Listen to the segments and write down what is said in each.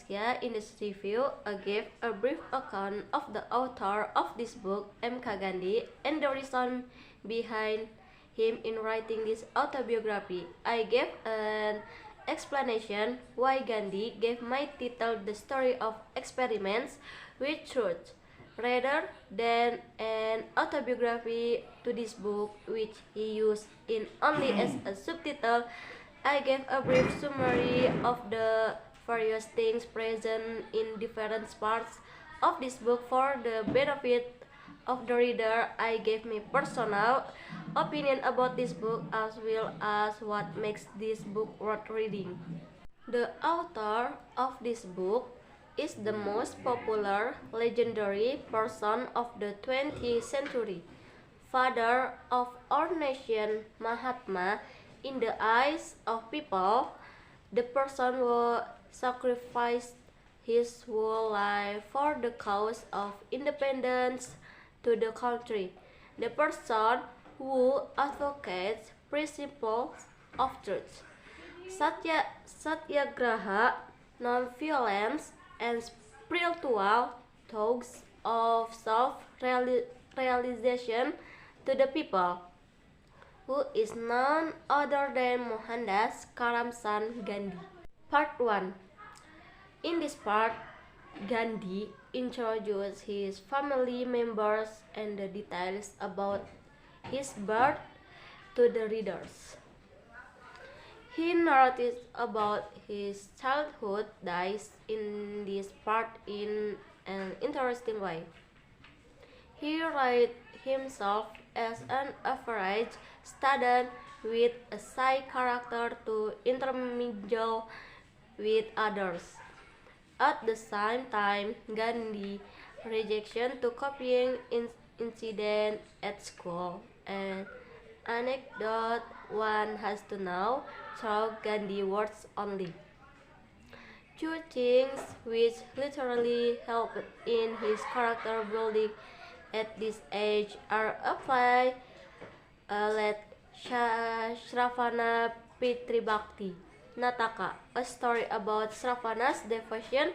Rizqiyah in this review gave a brief account of the author of this book, M.K. Gandhi, and the reason behind him in writing this autobiography. I gave an explanation why Gandhi gave my title the story of experiments with truth, rather than an autobiography to this book, which he used in only as a subtitle. I gave a brief summary of the various things present in different parts of this book for the benefit of the reader. I gave my personal opinion about this book as well as what makes this book worth reading. The author of this book is the most popular legendary person of the 20th century, father of our nation, Mahatma. In the eyes of people, the person who sacrificed his whole life for the cause of independence to the country, the person who advocates principles of truth, satyagraha, non-violence, and spiritual talks of self-realization to the people, who is none other than Mohandas Karamchand Gandhi. Part 1. In this part, Gandhi introduced his family members and the details about his birth to the readers. He narrated about his childhood days in this part in an interesting way. He rated himself as an average student with a shy character to intermingle with others. At the same time, Gandhi's rejection to copying incident at school, an anecdote one has to know through Gandhi's words only. Two things which literally helped in his character building at this age are a play let Shravana Pitri Bhakti Nataka, a story about Shravana's devotion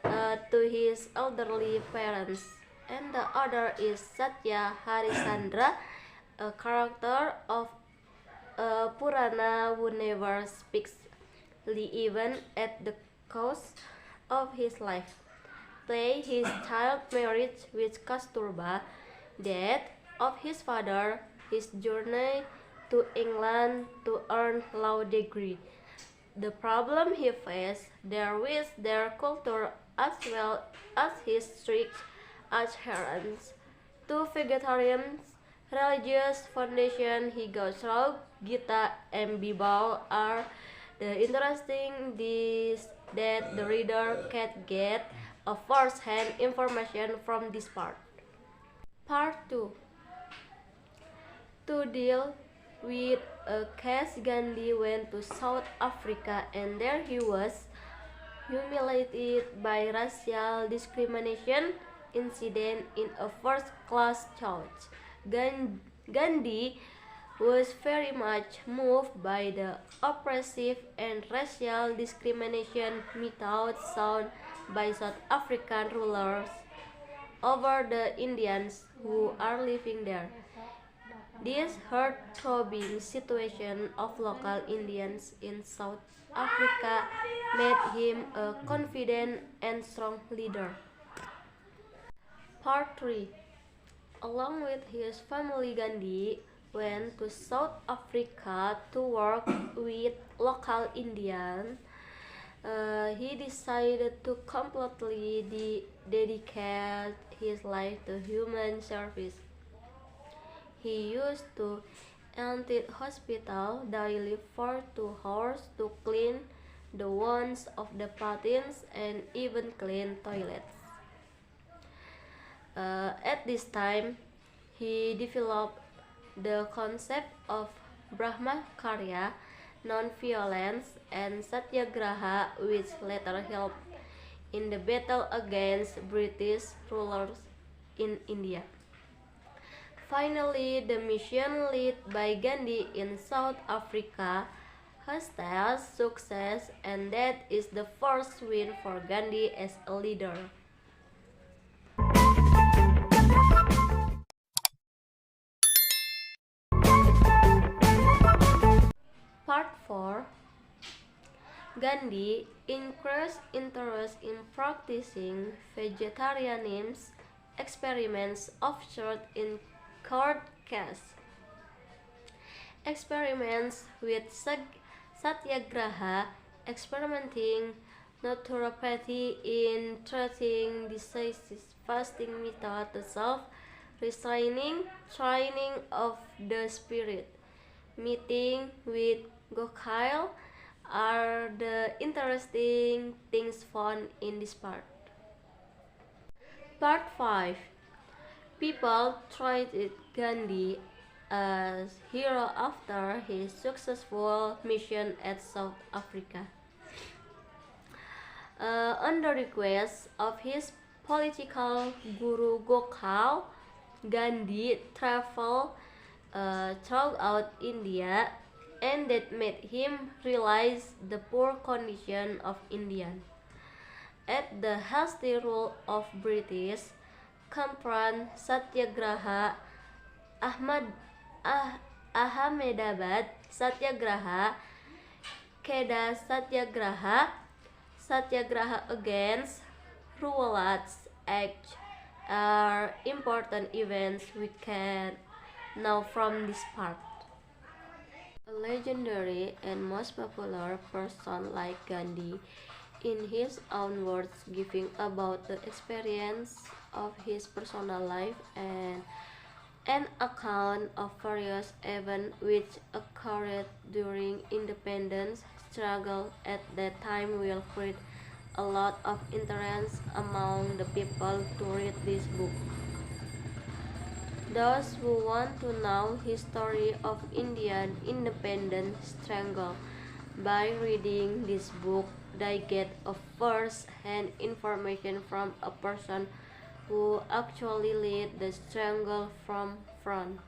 to his elderly parents, and the other is Satya Harisandra, a character of a Purana who never speaks, even at the cost of his life. Play his child marriage with Kasturba, death of his father, his journey to England to earn law degree, the problem he faced there with their culture as well as his strict adherence to vegetarian religious foundation he goes through. Gita and Bible are the interesting things that the reader can get a first-hand information from this part. Part 2. To deal with a case, Gandhi went to South Africa, and there he was humiliated by racial discrimination incident in a first-class church. Gandhi was very much moved by the oppressive and racial discrimination methods shown by South African rulers over the Indians who are living there. This heart-throbbing situation of local Indians in South Africa made him a confident and strong leader. Part 3. Along with his family, Gandhi went to South Africa to work with local Indians. He decided to completely dedicate his life to human service. He used to enter hospital daily for 2 hours to clean the wounds of the patients and even clean toilets. At this time, he developed the concept of Brahmacharya, non-violence, and Satyagraha, which later helped in the battle against British rulers in India. Finally, the mission led by Gandhi in South Africa hostile success, and that is the first win for Gandhi as a leader. Part 4. Gandhi increased interest in practicing vegetarianism. Experiments observed in court cases. Experiments with satyagraha, experimenting naturopathy in treating diseases, fasting method to self-resigning, training of the spirit, meeting with Gokhale are the interesting things found in this part. Part 5. People treated Gandhi as hero after his successful mission at South Africa. On the request of his political guru Gokhale, Gandhi traveled throughout India, and that made him realize the poor condition of Indians. At the hasty rule of British, confront Satyagraha, Ahmedabad Satyagraha, Kedah Satyagraha, Satyagraha against Ruwalat's Act are important events we can know from this part. A legendary and most popular person like Gandhi, in his own words, giving about the experience of his personal life and an account of various events which occurred during independence struggle at that time will create a lot of interest among the people to read this book. Those who want to know history of Indian independence struggle by reading this book, they get a first-hand information from a person who actually led the struggle from front.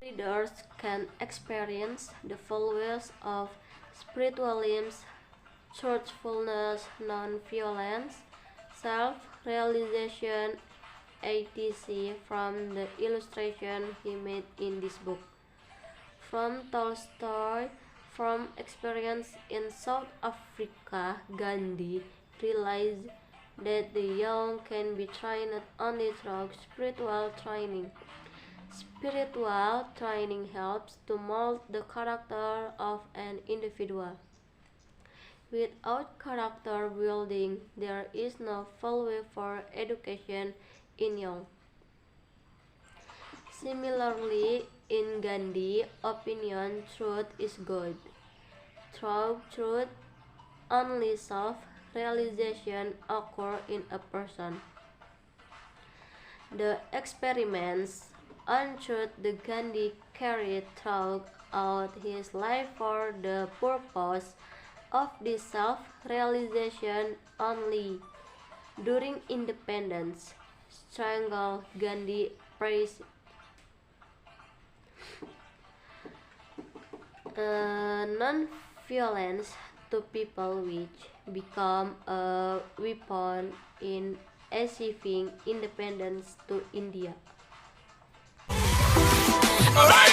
Readers can experience the values of spiritualism, truthfulness, non-violence, self-realization, etc. from the illustration he made in this book. From Tolstoy, from experience in South Africa, Gandhi realized that the young can be trained only through spiritual training. Spiritual training helps to mold the character of an individual. Without character building, there is no value for education in young. Similarly, in Gandhi's opinion, truth is good. Through truth, only self-realization occurs in a person. The experiments on truth that Gandhi carried throughout his life for the purpose of this self-realization only. During independence struggle, Gandhi praised non-violence to people which become a weapon in achieving independence to India. Alright.